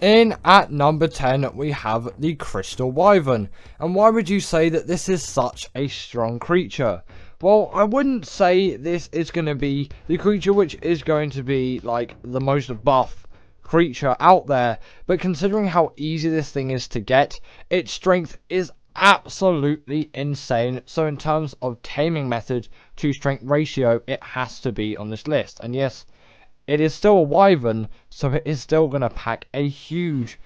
In at number 10, we have the Crystal Wyvern. And why would you say that this is such a strong creature? Well, I wouldn't say this is going to be the creature which is going to be like the most buff creature out there, but considering how easy this thing is to get, its strength is absolutely insane. So in terms of taming method to strength ratio, it has to be on this list. And yes, it is still a wyvern, so it is still going to pack a huge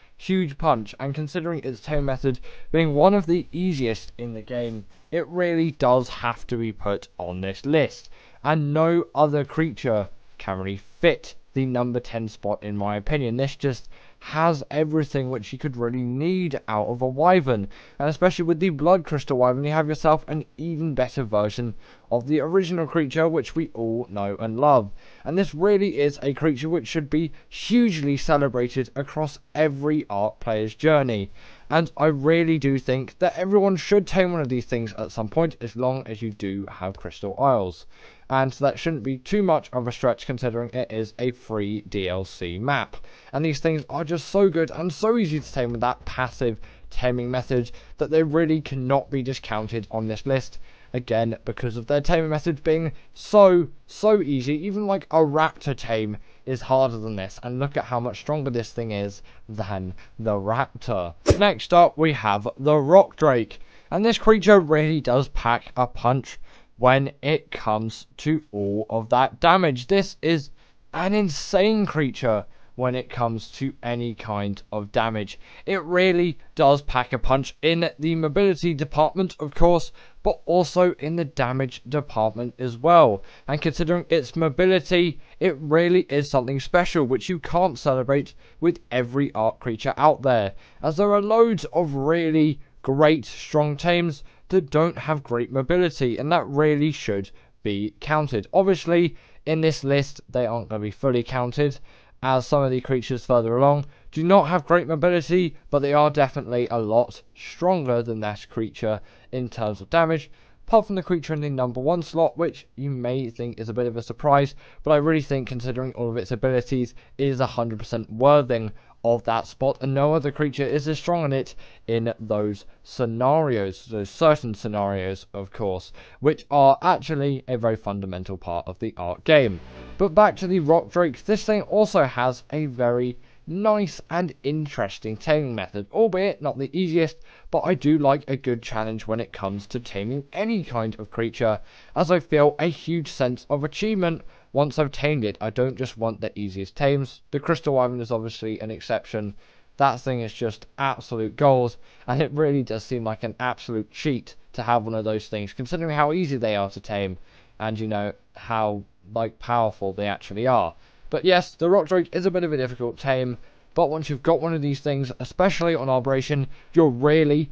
punch, and considering its tame method being one of the easiest in the game, it really does have to be put on this list, and no other creature can really fit the number 10 spot in my opinion. This just has everything which you could really need out of a wyvern, and especially with the blood crystal wyvern, you have yourself an even better version of the original creature which we all know and love. And this really is a creature which should be hugely celebrated across every Ark player's journey, and I really do think that everyone should tame one of these things at some point, as long as you do have Crystal Isles. And that shouldn't be too much of a stretch considering it is a free DLC map. And these things are just so good and so easy to tame with that passive taming method that they really cannot be discounted on this list. Again, because of their taming method being so easy. Even like a raptor tame is harder than this, and look at how much stronger this thing is than the raptor. Next up, we have the rock drake, and this creature really does pack a punch when it comes to all of that damage. This is an insane creature when it comes to any kind of damage. It really does pack a punch in the mobility department, of course, but also in the damage department as well. And considering its mobility, it really is something special which you can't celebrate with every Ark creature out there, as there are loads of really great strong tames that don't have great mobility, and that really should be counted. Obviously, in this list, they aren't going to be fully counted, as some of the creatures further along do not have great mobility, but they are definitely a lot stronger than that creature in terms of damage, apart from the creature in the number 1 slot, which you may think is a bit of a surprise, but I really think, considering all of its abilities, it is 100% worthy of that spot, and no other creature is as strong in it in those scenarios, those certain scenarios, of course, which are actually a very fundamental part of the Ark game. But back to the rock drake, this thing also has a very nice and interesting taming method, albeit not the easiest, but I do like a good challenge when it comes to taming any kind of creature, as I feel a huge sense of achievement once I've tamed it. I don't just want the easiest tames. The Crystal Wyvern is obviously an exception. That thing is just absolute gold, and it really does seem like an absolute cheat to have one of those things, considering how easy they are to tame, and you know how like powerful they actually are. But yes, the rock drake is a bit of a difficult tame, but once you've got one of these things, especially on Operation, you're really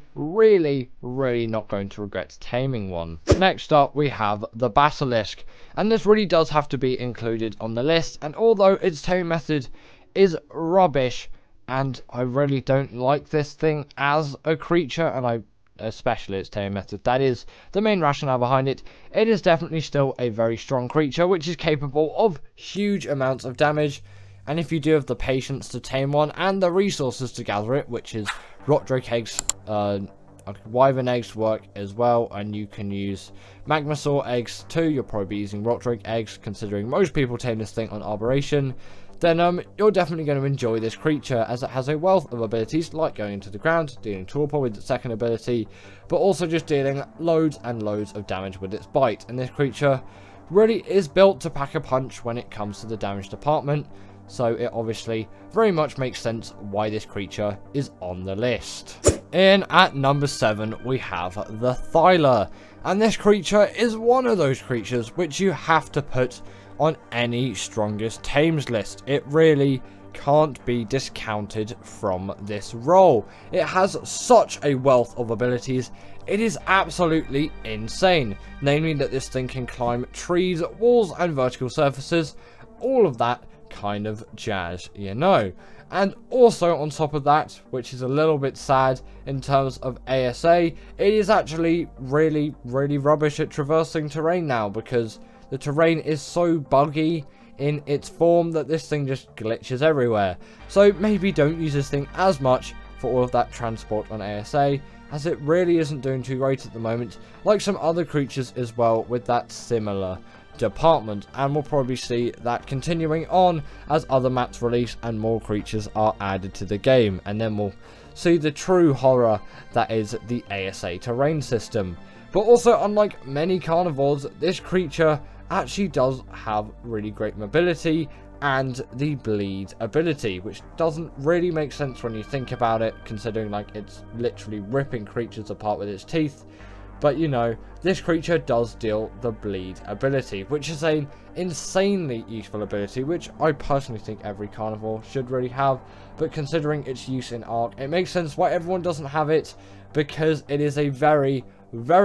not going to regret taming one. Next up, we have the Basilisk, and this really does have to be included on the list, and although its taming method is rubbish, and I really don't like this thing as a creature, and especially its taming method, that is the main rationale behind it, it is definitely still a very strong creature which is capable of huge amounts of damage. And if you do have the patience to tame one and the resources to gather it, which is rock drake eggs, wyvern eggs work as well, and you can use magmasaur eggs too. You'll probably be using rock drake eggs, considering most people tame this thing on Operation. Then you're definitely going to enjoy this creature, as it has a wealth of abilities, like going into the ground, dealing torpor with its second ability, but also just dealing loads and loads of damage with its bite. And this creature really is built to pack a punch when it comes to the damage department, so it obviously very much makes sense why this creature is on the list. In at number 7, we have the Thyla, and this creature is one of those creatures which you have to put on any strongest tames list. It really can't be discounted from this role. It has such a wealth of abilities, it is absolutely insane. Namely that this thing can climb trees, walls and vertical surfaces, all of that kind of jazz, you know. And also on top of that, which is a little bit sad in terms of ASA, it is actually really rubbish at traversing terrain now, because the terrain is so buggy in its form that this thing just glitches everywhere. So maybe don't use this thing as much for all of that transport on ASA, as it really isn't doing too great at the moment, like some other creatures as well with that similar department. And we'll probably see that continuing on as other maps release and more creatures are added to the game, and then we'll see the true horror that is the ASA terrain system. But also, unlike many carnivores, this creature actually does have really great mobility and the bleed ability, which doesn't really make sense when you think about it, considering like it's literally ripping creatures apart with its teeth. But you know, this creature does deal the bleed ability, which is an insanely useful ability, which I personally think every carnivore should really have. But considering its use in Ark, it makes sense why everyone doesn't have it, because it is a very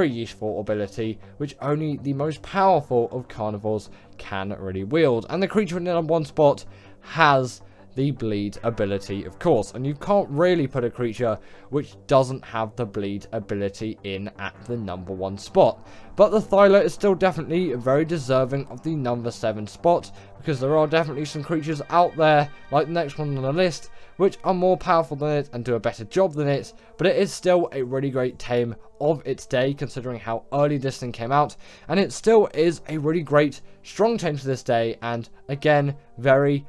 useful ability which only the most powerful of carnivores can really wield. And the creature in the number 1 spot has the bleed ability, of course, and you can't really put a creature which doesn't have the bleed ability in at the number 1 spot. But the Thyla is still definitely very deserving of the number 7 spot, because there are definitely some creatures out there, like the next one on the list, which are more powerful than it and do a better job than it, but it is still a really great tame of its day, considering how early this thing came out, and it still is a really great strong tame to this day, and again, very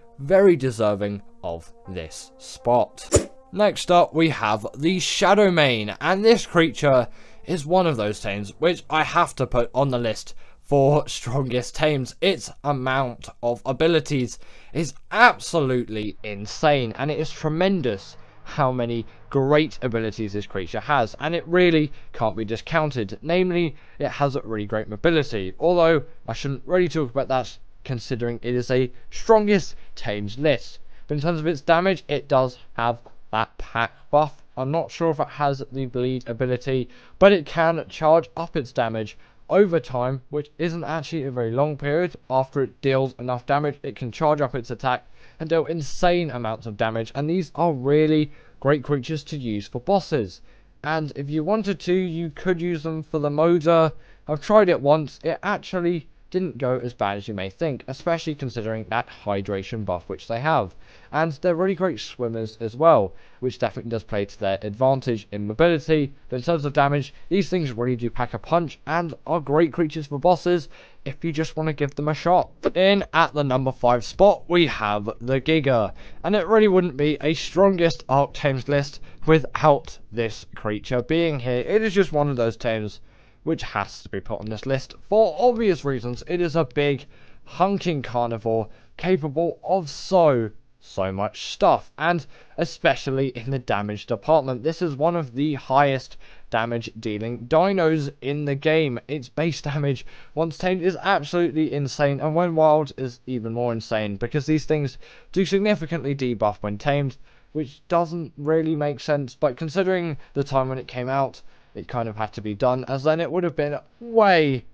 deserving of this spot. Next up, we have the Shadow Mane, and this creature is one of those tames which I have to put on the list for strongest tames. Its amount of abilities is absolutely insane, and it is tremendous how many great abilities this creature has, and it really can't be discounted. Namely, it has a really great mobility, although I shouldn't really talk about that considering it is a strongest tames list. But in terms of its damage, it does have that pack buff. I'm not sure if it has the bleed ability, but it can charge up its damage over time, which isn't actually a very long period. After it deals enough damage, it can charge up its attack and deal insane amounts of damage, and these are really great creatures to use for bosses. And if you wanted to, you could use them for the Moda. I've tried it once, it actually didn't go as bad as you may think, especially considering that hydration buff which they have. And they're really great swimmers as well, which definitely does play to their advantage in mobility. But in terms of damage, these things really do pack a punch and are great creatures for bosses if you just want to give them a shot. In at the number 5 spot, we have the Giga, and it really wouldn't be a strongest Ark Tames list without this creature being here. It is just one of those tames which has to be put on this list for obvious reasons. It is a big, hunking carnivore capable of so much stuff, and especially in the damage department. This is one of the highest damage dealing dinos in the game. Its base damage once tamed is absolutely insane, and when wild is even more insane, because these things do significantly debuff when tamed, which doesn't really make sense, but considering the time when it came out, it kind of had to be done, as then it would have been way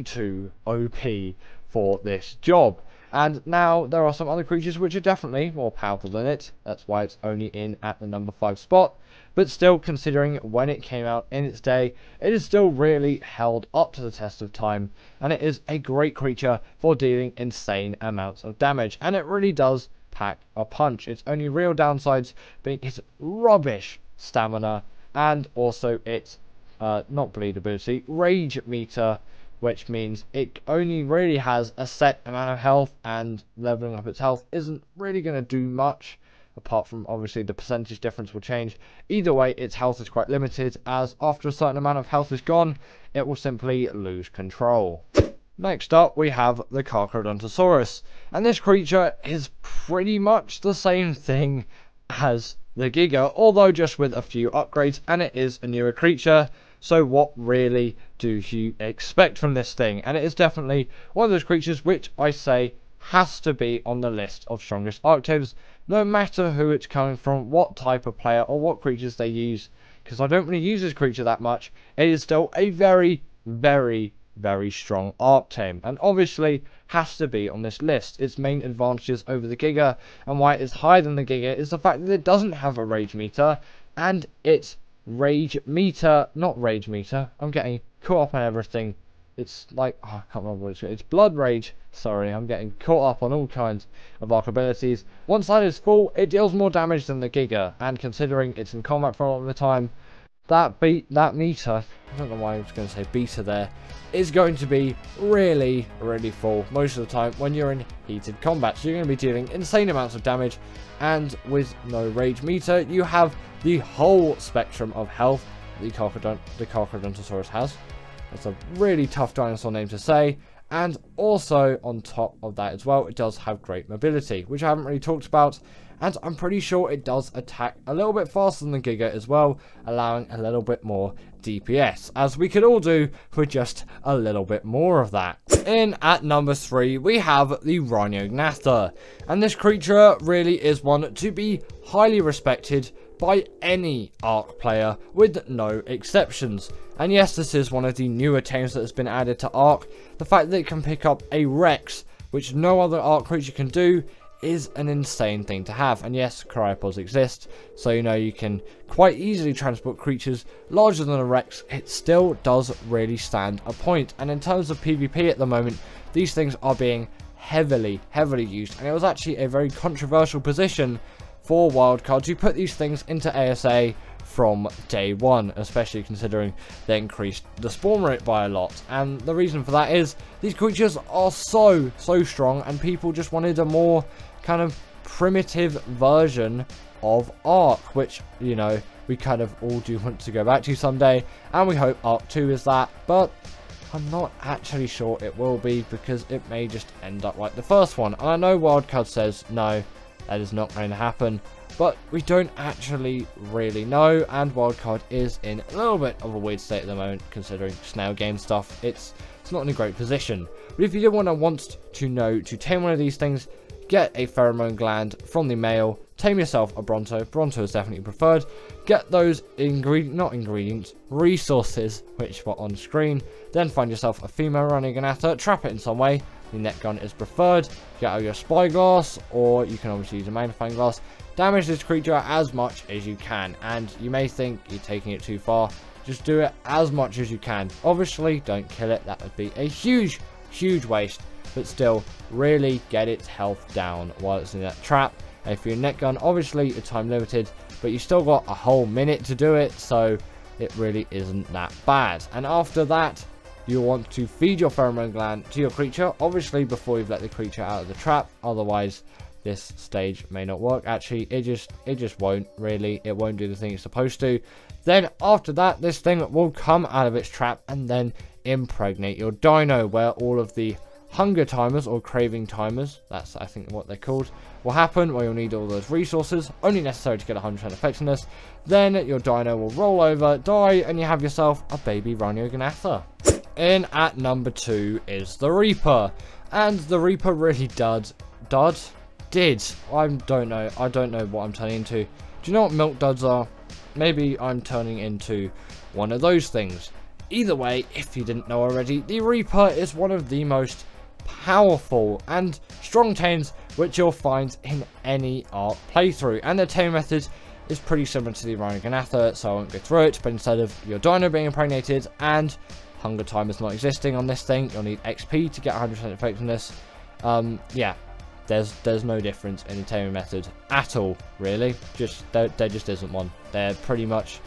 too OP for this job. And now there are some other creatures which are definitely more powerful than it. That's why it's only in at the number 5 spot. But still, considering when it came out in its day, it is still really held up to the test of time, and it is a great creature for dealing insane amounts of damage, and it really does pack a punch. Its only real downsides being its rubbish stamina, and also its not bleed ability, rage meter, which means it only really has a set amount of health, and leveling up its health isn't really going to do much, apart from obviously the percentage difference will change. Either way, its health is quite limited, as after a certain amount of health is gone, it will simply lose control. Next up, we have the Carcharodontosaurus, and this creature is pretty much the same thing as the Giga, although just with a few upgrades, and it is a newer creature. So what really do you expect from this thing? And it is definitely one of those creatures which I say has to be on the list of strongest Ark Tames, no matter who it's coming from, what type of player, or what creatures they use, because I don't really use this creature that much. It is still a very strong Ark Tame, and obviously has to be on this list. Its main advantages over the Giga, and why it is higher than the Giga, is the fact that it doesn't have a rage meter, and its rage meter, not rage meter, I'm getting caught up on everything. It's like, oh, I can't remember what it's Blood Rage. Sorry, I'm getting caught up on all kinds of Ark abilities. Once that is full, it deals more damage than the Giga, and considering it's in combat for a lot of the time, that meter, I don't know why I was going to say beta there, is going to be really, really full most of the time when you're in heated combat. So you're going to be dealing insane amounts of damage, and with no rage meter, you have the whole spectrum of health the Carcharodontosaurus has. That's a really tough dinosaur name to say. And also, on top of that as well, it does have great mobility, which I haven't really talked about. And I'm pretty sure it does attack a little bit faster than the Giga as well, allowing a little bit more DPS, as we could all do with just a little bit more of that. In at number 3, we have the Rhinognatha. And this creature really is one to be highly respected by any Ark player, with no exceptions. And yes, this is one of the newer tames that has been added to Ark. The fact that it can pick up a Rex, which no other Ark creature can do, is an insane thing to have. And yes, cryopods exist, so you know you can quite easily transport creatures larger than a Rex. It still does really stand a point. And in terms of PvP at the moment, these things are being heavily used, and it was actually a very controversial position for wildcard to put these things into ASA from day one, especially considering they increased the spawn rate by a lot. And the reason for that is these creatures are so strong, and people just wanted a more kind of primitive version of Ark, which, you know, we kind of all do want to go back to someday, and we hope Ark 2 is that, but I'm not actually sure it will be, because it may just end up like the first one. And I know wildcard says no, that is not going to happen, but we don't actually really know, and wildcard is in a little bit of a weird state at the moment, considering snail game stuff. It's not in a great position. But if you did want to know to tame one of these things, get a pheromone gland from the male, tame yourself a Bronto. Bronto is definitely preferred. Get those resources, which were on screen. Then find yourself a female Rhinognatha, trap it in some way. The net gun is preferred. Get out your spyglass, or you can obviously use a magnifying glass. Damage this creature as much as you can, and you may think you're taking it too far. Just do it as much as you can. Obviously, don't kill it. That would be a huge waste, but still, really get its health down while it's in that trap. And if you're a net gun, obviously you're time limited, but you still got a whole minute to do it, so it really isn't that bad. And after that, you want to feed your pheromone gland to your creature, obviously before you've let the creature out of the trap, otherwise this stage may not work. Actually, it just won't really. It won't do the thing it's supposed to. Then after that, this thing will come out of its trap and then impregnate your dino, where all of the hunger timers or craving timers, that's I think what they're called, will happen, where you'll need all those resources, only necessary to get 100% effectiveness. Then your dino will roll over, die, and you have yourself a baby Rhinognatha. In at number 2 is the Reaper, and the Reaper really did. I don't know what I'm turning into. Do you know what milk duds are? Maybe I'm turning into one of those things. Either way, if you didn't know already, the Reaper is one of the most powerful and strong tames which you'll find in any Ark playthrough, and the tame method is pretty similar to the Rhinognatha, so I won't go through it. But instead of your dino being impregnated and hunger timers not existing on this thing, you'll need XP to get 100% effectiveness. Yeah, there's no difference in the taming method at all, really. There just isn't one. They're pretty much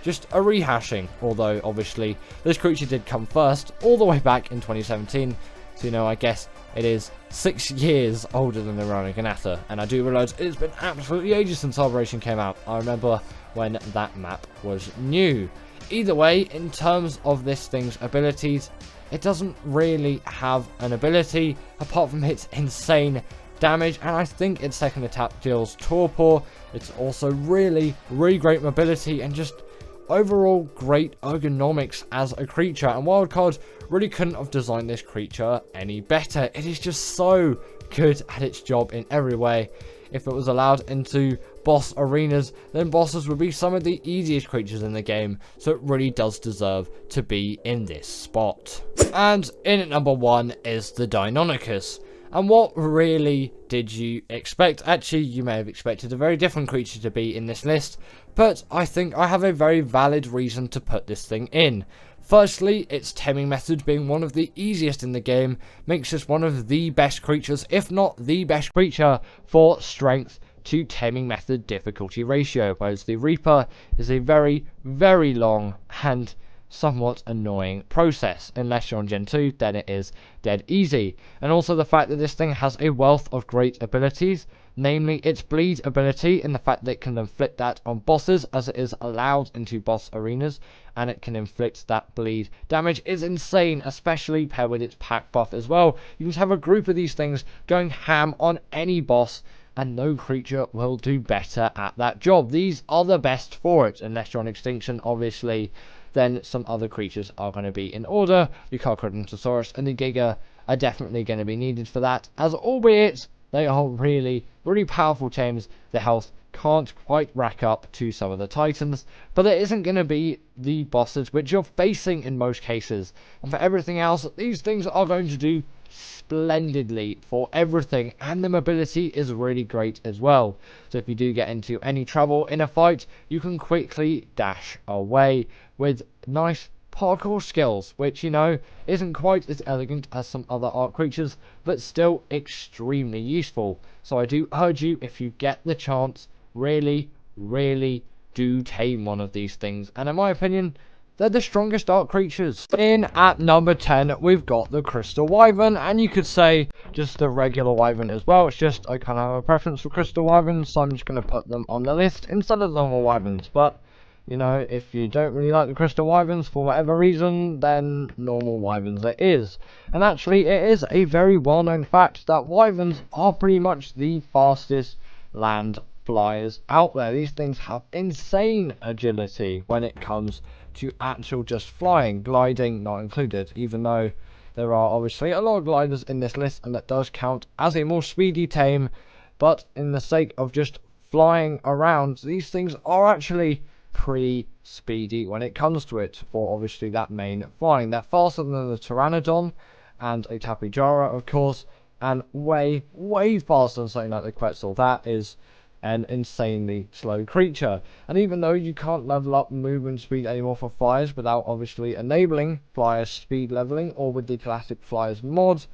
just a rehashing, although obviously this creature did come first all the way back in 2017, so you know, I guess it is 6 years older than the Rhinognatha, and I do realise it's been absolutely ages since Operation came out. I remember when that map was new. Either way, in terms of this thing's abilities, it doesn't really have an ability apart from its insane damage, and I think its second attack deals torpor. It's also really great mobility and just overall great ergonomics as a creature, and wildcard really couldn't have designed this creature any better. It is just so good at its job in every way. If it was allowed into boss arenas, then bosses would be some of the easiest creatures in the game, so it really does deserve to be in this spot. And in at number 1 is the Deinonychus. And what really did you expect? Actually, you may have expected a very different creature to be in this list, but I think I have a very valid reason to put this thing in. Firstly, its taming method being one of the easiest in the game makes this one of the best creatures, if not the best creature, for strength to taming method difficulty ratio, whereas the Reaper is a very, very long and somewhat annoying process. Unless you're on Gen 2, then it is dead easy. And also the fact that this thing has a wealth of great abilities, namely its bleed ability, in the fact that it can inflict that on bosses as it is allowed into boss arenas, and it can inflict that bleed damage is insane, especially paired with its pack buff as well. You can have a group of these things going ham on any boss, and no creature will do better at that job. These are the best for it, unless you're on Extinction, obviously. Then some other creatures are going to be in order. The Carcharodontosaurus and the Giga are definitely going to be needed for that, as albeit they are really, really powerful tames. The health can't quite rack up to some of the Titans, but it isn't going to be the bosses which you're facing in most cases. And for everything else, these things are going to do splendidly for everything, and the mobility is really great as well. So if you do get into any trouble in a fight, you can quickly dash away with nice parkour skills, which, you know, isn't quite as elegant as some other Ark creatures, but still extremely useful. So I do urge you, if you get the chance, really, really do tame one of these things. And in my opinion, they're the strongest Ark creatures. In at number 10, we've got the Crystal Wyvern, and you could say just the regular Wyvern as well. It's just I kind of have a preference for Crystal Wyverns, so I'm just going to put them on the list instead of normal Wyverns. But, you know, if you don't really like the Crystal Wyverns for whatever reason, then normal Wyverns it is. And actually, it is a very well-known fact that Wyverns are pretty much the fastest land flyers out there. These things have insane agility when it comes to actual just flying, gliding not included, even though there are obviously a lot of gliders in this list, and that does count as a more speedy tame. But in the sake of just flying around, these things are actually pretty speedy when it comes to it, for obviously that main flying. They're faster than the Pteranodon and a Tapejara, of course, and way, way faster than something like the Quetzal. That is an insanely slow creature. And even though you can't level up movement speed anymore for flyers without obviously enabling flyer speed leveling, or with the classic flyers mod,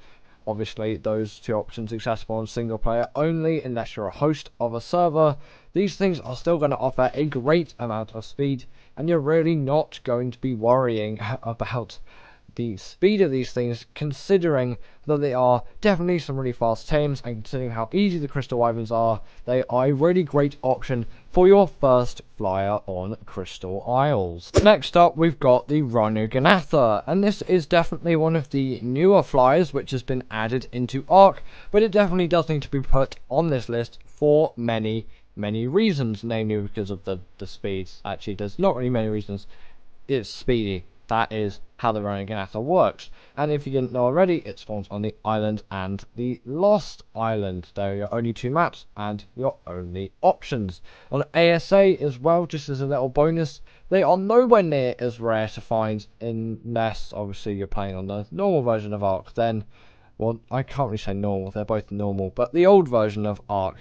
obviously those two options accessible on single player only unless you're a host of a server, these things are still going to offer a great amount of speed, and you're really not going to be worrying about the speed of these things, considering that they are definitely some really fast tames, and considering how easy the Crystal Wyverns are, they are a really great option for your first flyer on Crystal Isles. Next up, we've got the Rhinognatha, and this is definitely one of the newer flyers which has been added into Ark, but it definitely does need to be put on this list for many reasons, namely because of the speed. Actually, there's not really many reasons. It's speedy. That is how the Rhinognatha works. And if you didn't know already, it spawns on the island and the Lost Island. They're your only two maps and your only options. On ASA as well, just as a little bonus, they are nowhere near as rare to find, unless obviously you're playing on the normal version of Ark. Then, well, I can't really say normal, they're both normal, but the old version of Ark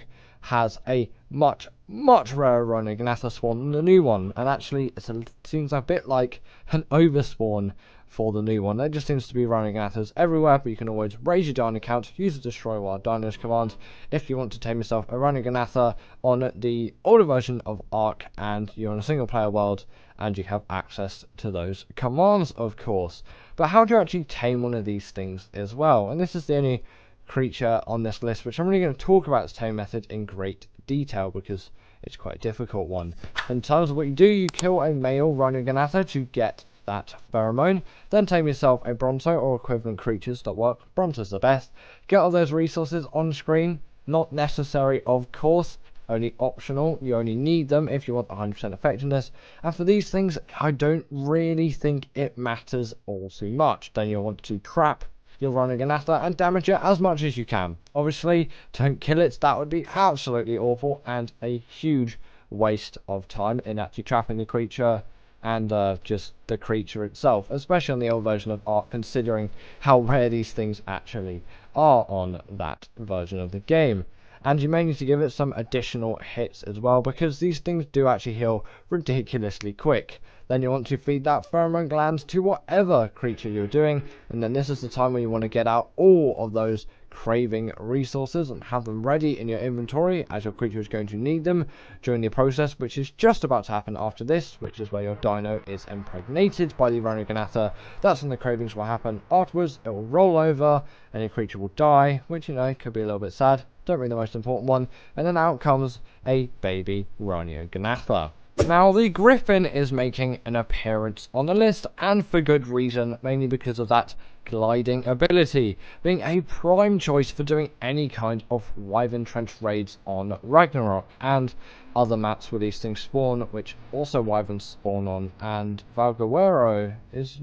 has a much rarer Rhinognatha spawn than the new one, and actually it seems a bit like an overspawn for the new one. There just seems to be Rhinognathas everywhere, but you can always raise your dino count, use the Destroy Wild Dinos command if you want to tame yourself a Rhinognatha on the older version of Ark, and you're in a single player world and you have access to those commands, of course. But how do you actually tame one of these things as well? And this is the only creature on this list which I'm really going to talk about its tame method in great detail, because it's quite a difficult one. In terms of what you do, you kill a male Rhinognatha to get that pheromone, then tame yourself a Bronto or equivalent creatures that work. Bronto's the best. Get all those resources on screen, not necessary of course, only optional. You only need them if you want 100% effectiveness, and for these things I don't really think it matters all too much. Then you'll want to trap your Rhinognatha and damage it as much as you can. Obviously, don't kill it, that would be absolutely awful and a huge waste of time in actually trapping the creature and just the creature itself, especially on the old version of Ark, considering how rare these things actually are on that version of the game. and you may need to give it some additional hits as well, because these things do actually heal ridiculously quick. Then you want to feed that pheromone gland to whatever creature you're doing, and then this is the time when you want to get out all of those craving resources and have them ready in your inventory, as your creature is going to need them during the process, which is just about to happen after this, which is where your dino is impregnated by the Rhinogonatha. That's when the cravings will happen. Afterwards it will roll over and your creature will die, which, you know, could be a little bit sad, don't really the most important one, and then out comes a baby Rhinogonatha. Now, the Griffin is making an appearance on the list, and for good reason, mainly because of that gliding ability, being a prime choice for doing any kind of Wyvern Trench raids on Ragnarok, and other maps where these things spawn, which also Wyverns spawn on, and Valguero is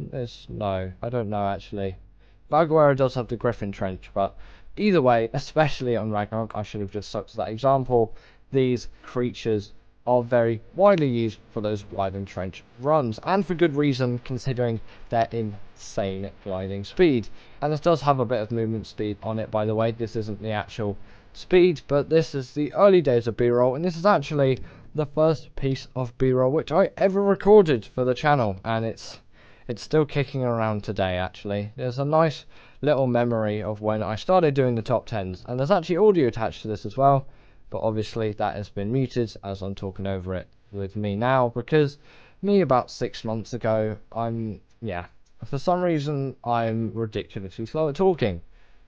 no, I don't know actually. Valguero does have the Griffin Trench, but either way, especially on Ragnarok, I should have just stuck to that example, these creatures are very widely used for those Wyvern Trench runs, and for good reason, considering their insane gliding speed. And this does have a bit of movement speed on it, by the way. This isn't the actual speed, but this is the early days of B-roll, and this is actually the first piece of B-roll which I ever recorded for the channel, and it's still kicking around today. Actually, there's a nice little memory of when I started doing the top 10s, and there's actually audio attached to this as well, but obviously that has been muted as I'm talking over it with me now, because me about 6 months ago, for some reason I'm ridiculously slow at talking.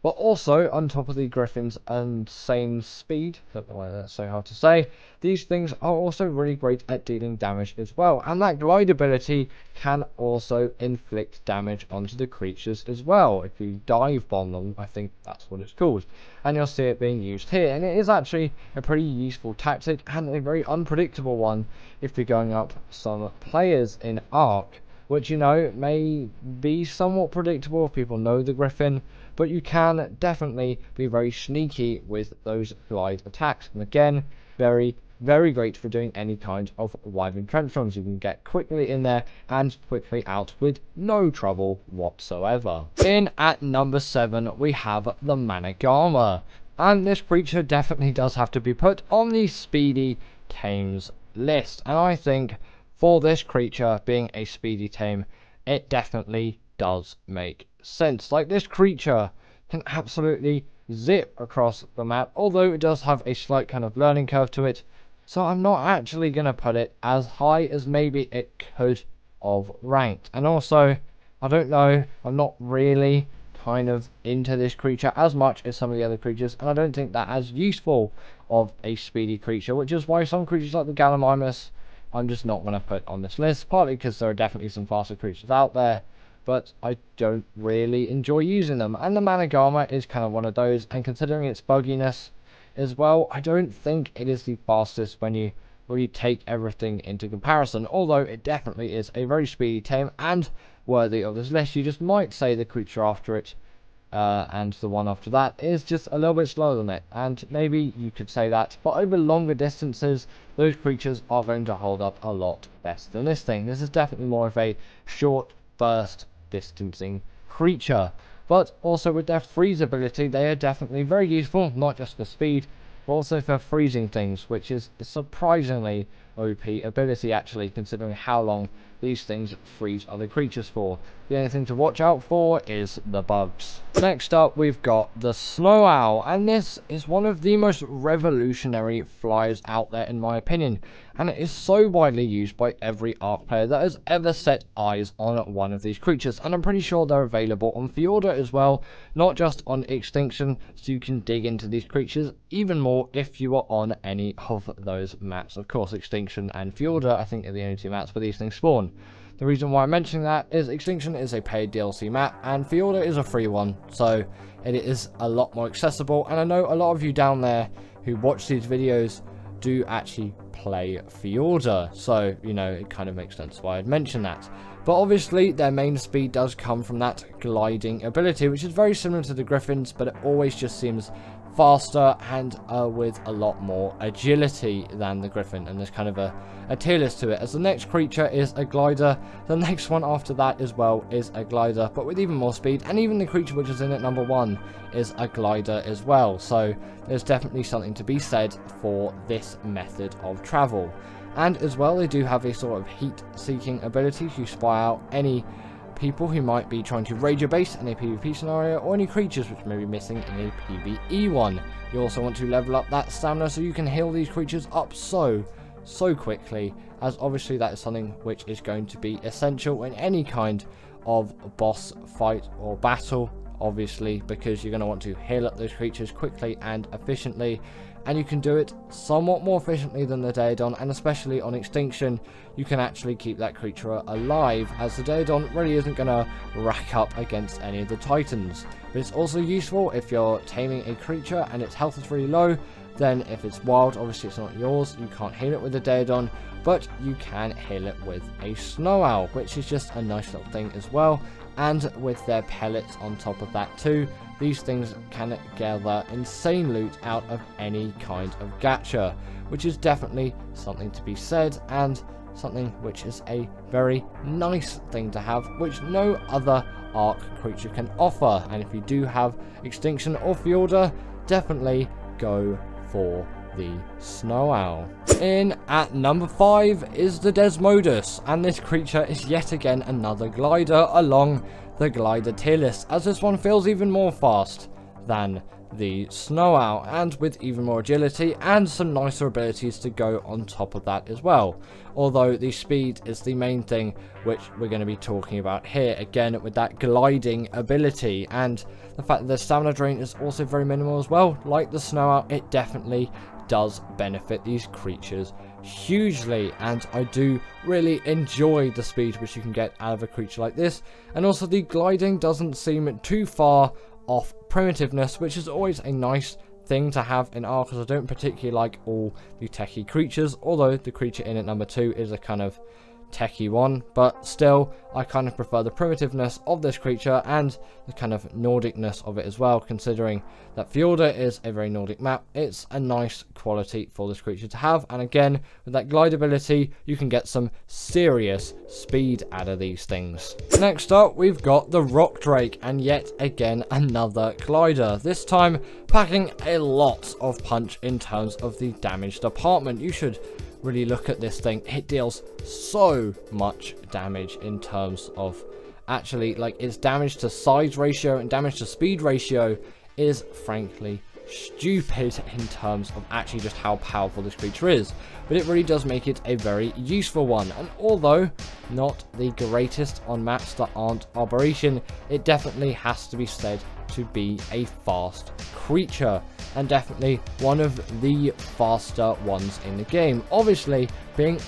But also, on top of the Griffin's insane speed, don't know why that's so hard to say, these things are also really great at dealing damage as well. And that glide ability can also inflict damage onto the creatures as well. If you dive bomb them, I think that's what it's called. And you'll see it being used here. And it is actually a pretty useful tactic, and a very unpredictable one if you're going up some players in Ark, which, you know, may be somewhat predictable if people know the Griffin, but you can definitely be very sneaky with those glide attacks. And again, very, very great for doing any kind of Wyvern Trench runs. You can get quickly in there and quickly out with no trouble whatsoever. In at number 7, we have the Manigama, and this creature definitely does have to be put on the Speedy Tames list. And I think for this creature being a Speedy Tame, it definitely does make sense. Like, this creature can absolutely zip across the map, although it does have a slight kind of learning curve to it, so I'm not actually going to put it as high as maybe it could have ranked. And also, I don't know, I'm not really kind of into this creature as much as some of the other creatures, and I don't think that as useful of a speedy creature, which is why some creatures like the Gallimimus I'm just not going to put on this list, partly because there are definitely some faster creatures out there, but I don't really enjoy using them. And the Manigama is kind of one of those, and considering its bugginess as well, I don't think it is the fastest when you really take everything into comparison, although it definitely is a very speedy tame and worthy of this list. You just might say the creature after it and the one after that is just a little bit slower than it, and maybe you could say that, but over longer distances those creatures are going to hold up a lot better than this thing. This is definitely more of a short burst distancing creature, but also with their freeze ability they are definitely very useful, not just for speed but also for freezing things, which is a surprisingly OP ability actually, considering how long these things freeze other creatures for. The only thing to watch out for is the bugs. Next up we've got the Snow Owl, and this is one of the most revolutionary flyers out there in my opinion, and it is so widely used by every Ark player that has ever set eyes on one of these creatures, and I'm pretty sure they're available on Fjorda as well, not just on Extinction, so you can dig into these creatures even more if you are on any of those maps. Of course, Extinction and Fjorda I think are the only two maps where these things spawn. The reason why I'm mentioning that is Extinction is a paid DLC map and Fjorda is a free one, so it is a lot more accessible, and I know a lot of you down there who watch these videos do actually play Fjorda, so, you know, it kind of makes sense why I'd mention that. But obviously their main speed does come from that gliding ability, which is very similar to the Griffins, but it always just seems faster and with a lot more agility than the griffin, and there's kind of a tier list to it, as the next creature is a glider, the next one after that as well is a glider, but with even more speed, and even the creature which is in at number 1 is a glider as well. So there's definitely something to be said for this method of travel. And as well, they do have a sort of heat seeking ability to spy out any people who might be trying to raid your base in a PvP scenario, or any creatures which may be missing in a PvE one. You also want to level up that stamina so you can heal these creatures up so quickly, as obviously that is something which is going to be essential in any kind of boss fight or battle, obviously, because you're going to want to heal up those creatures quickly and efficiently. And you can do it somewhat more efficiently than the Daedon, and especially on Extinction, you can actually keep that creature alive, as the Daedon really isn't going to rack up against any of the Titans. But it's also useful if you're taming a creature and its health is really low. Then if it's wild, obviously it's not yours, you can't heal it with the Daedon, but you can heal it with a Snow Owl, which is just a nice little thing as well. And with their pellets on top of that too, these things can gather insane loot out of any kind of gacha, which is definitely something to be said, and something which is a very nice thing to have, which no other Ark creature can offer. And if you do have Extinction or Fjorda, definitely go for the Snow Owl. In at number 5 is the Desmodus, and this creature is yet again another glider along the glider tier list, as this one feels even more fast than the Snow Owl, and with even more agility and some nicer abilities to go on top of that as well. Although the speed is the main thing which we're going to be talking about here, again with that gliding ability, and the fact that the stamina drain is also very minimal as well. Like the Snow Owl, it definitely does benefit these creatures hugely, and I do really enjoy the speed which you can get out of a creature like this. And also the gliding doesn't seem too far off primitiveness, which is always a nice thing to have in Ark, because I don't particularly like all the techie creatures, although the creature in at number 2 is a kind of techie one, but still I kind of prefer the primitiveness of this creature and the kind of Nordicness of it as well, considering that Fjorda is a very Nordic map. It's a nice quality for this creature to have, and again with that glide ability you can get some serious speed out of these things. Next up we've got the Rock Drake, and yet again another glider, this time packing a lot of punch in terms of the damage department. You should really look at this thing. It deals so much damage in terms of actually, like, its damage to size ratio and damage to speed ratio is frankly stupid in terms of actually just how powerful this creature is. But it really does make it a very useful one, and although not the greatest on maps that aren't Arboretion, it definitely has to be said to be a fast creature, and definitely one of the faster ones in the game, obviously being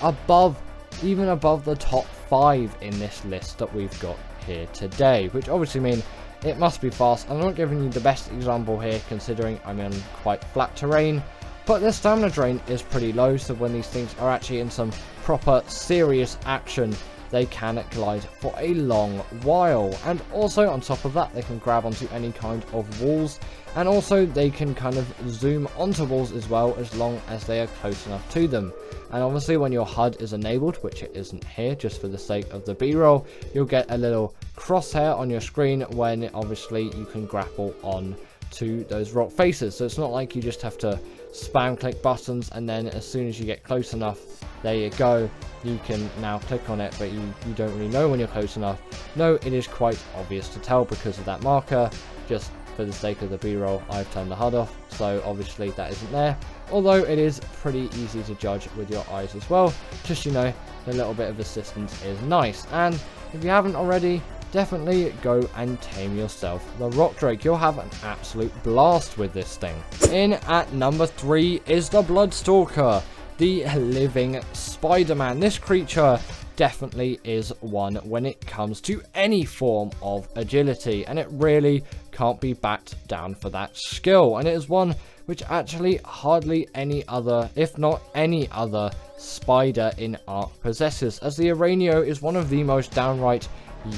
even above the top 5 in this list that we've got here today, which obviously mean it must be fast. I'm not giving you the best example here, considering I'm in quite flat terrain, but the stamina drain is pretty low, so when these things are actually in some proper serious action, they can glide for a long while. And also on top of that, they can grab onto any kind of walls, and also they can kind of zoom onto walls as well, as long as they are close enough to them. And obviously when your HUD is enabled, which it isn't here just for the sake of the B-roll, you'll get a little crosshair on your screen when obviously you can grapple on to those rock faces. So it's not like you just have to spam click buttons and then as soon as you get close enough, there you go, you can now click on it, but you don't really know when you're close enough. No, it is quite obvious to tell because of that marker. Just for the sake of the B-roll, I've turned the HUD off, so obviously that isn't there, although it is pretty easy to judge with your eyes as well. Just, you know, a little bit of assistance is nice. And if you haven't already, definitely go and tame yourself the Rock Drake. You'll have an absolute blast with this thing. In at number 3 is the Bloodstalker, the living Spider-Man. This creature definitely is one when it comes to any form of agility, and it really can't be backed down for that skill. And it is one which actually hardly any other, if not any other, spider in Ark possesses, as the Aranio is one of the most downright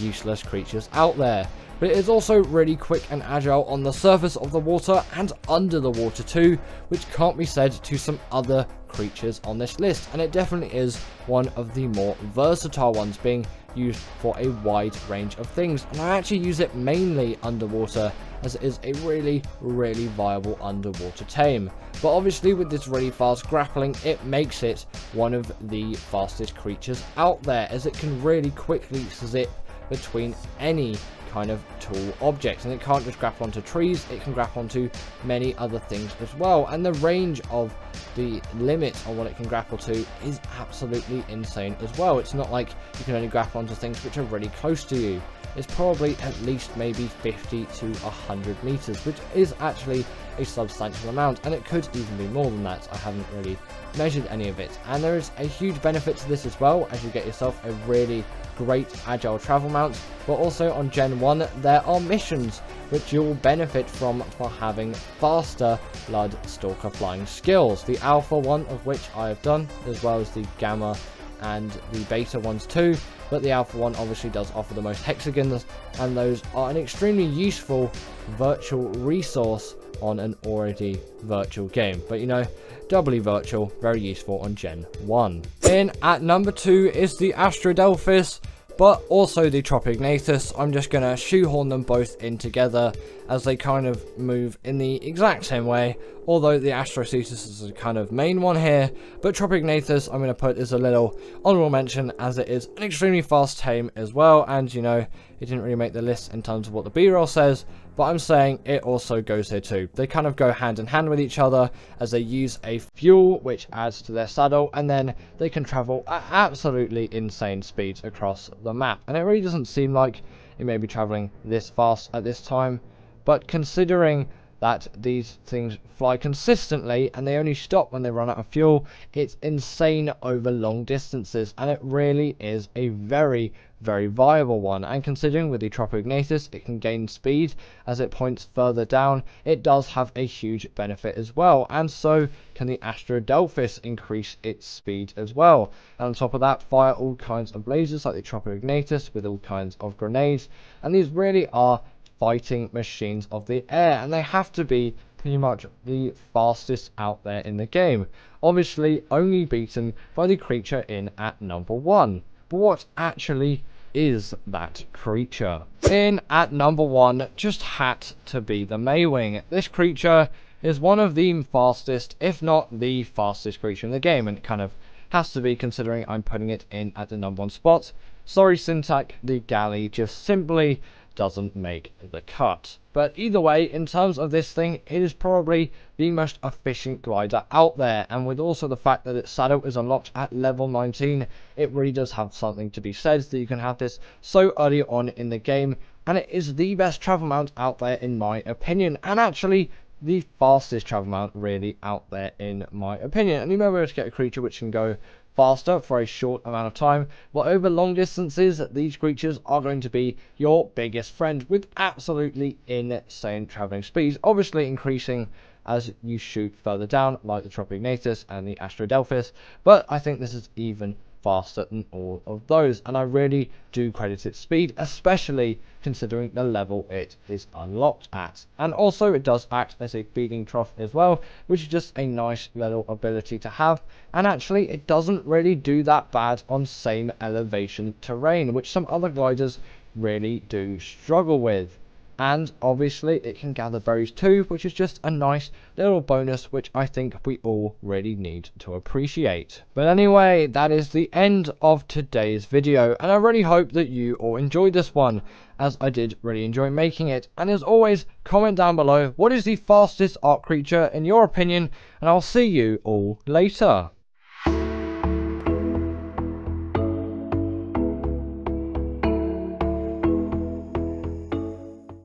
useless creatures out there. but it is also really quick and agile on the surface of the water and under the water too, which can't be said to some other creatures on this list, and it definitely is one of the more versatile ones, being used for a wide range of things. And I actually use it mainly underwater, as it is a really viable underwater tame. But obviously with this really fast grappling, it makes it one of the fastest creatures out there, as it can really quickly zip between any kind of tall objects, and it can't just grapple onto trees, it can grapple onto many other things as well. And the range of the limit on what it can grapple to is absolutely insane as well. It's not like you can only grapple onto things which are really close to you. It's probably at least maybe 50 to 100 meters, which is actually a substantial amount, and it could even be more than that. I haven't really measured any of it. And there is a huge benefit to this as well, as you get yourself a really great agile travel mount. But also on Gen 1 there are missions which you'll benefit from for having faster Blood Stalker flying skills. The alpha one of which I have done, as well as the gamma and the beta ones too, but the alpha one obviously does offer the most hexagons, and those are an extremely useful virtual resource on an already virtual game. But you know, doubly virtual, very useful on Gen 1. In at number 2 is the Astrodelphis, but also the Tropignathus. I'm just going to shoehorn them both in together, as they kind of move in the exact same way, although the Astrocetus is a kind of main one here. But Tropignathus I'm going to put as a little honorable mention, as it is an extremely fast tame as well, and you know, it didn't really make the list in terms of what the B-roll says, but I'm saying it also goes here too. They kind of go hand in hand with each other, as they use a fuel which adds to their saddle, and then they can travel at absolutely insane speeds across the map. And it really doesn't seem like it may be traveling this fast at this time, but considering that these things fly consistently and they only stop when they run out of fuel, it's insane over long distances, and it really is a very viable one. And considering with the Tropignathus it can gain speed as it points further down, it does have a huge benefit as well, and so can the Astrodelphis increase its speed as well. And on top of that, fire all kinds of lasers like the Tropignathus with all kinds of grenades, and these really are fighting machines of the air, and they have to be pretty much the fastest out there in the game, obviously only beaten by the creature in at number 1. But what actually is that creature? In at number 1 just had to be the Maywing. This creature is one of the fastest, if not the fastest creature in the game, and it kind of has to be, considering I'm putting it in at the number 1 spot. Sorry Syntac, the galley just simply doesn't make the cut. But either way, in terms of this thing, it is probably the most efficient glider out there, and with also the fact that its saddle is unlocked at level 19, it really does have something to be said that you can have this so early on in the game, and it is the best travel mount out there in my opinion, and actually the fastest travel mount really out there in my opinion. And you may be able to get a creature which can go faster for a short amount of time, but over long distances these creatures are going to be your biggest friend, with absolutely insane traveling speeds, obviously increasing as you shoot further down like the Tropignathus and the Astrodelphis, but I think this is even faster than all of those, and I really do credit its speed, especially considering the level it is unlocked at. And also it does act as a feeding trough as well, which is just a nice little ability to have, and actually it doesn't really do that bad on same elevation terrain, which some other gliders really do struggle with. And obviously it can gather berries too, which is just a nice little bonus which I think we all really need to appreciate. But anyway, that is the end of today's video, and I really hope that you all enjoyed this one, as I did really enjoy making it. And as always, comment down below what is the fastest Ark creature in your opinion, and I'll see you all later.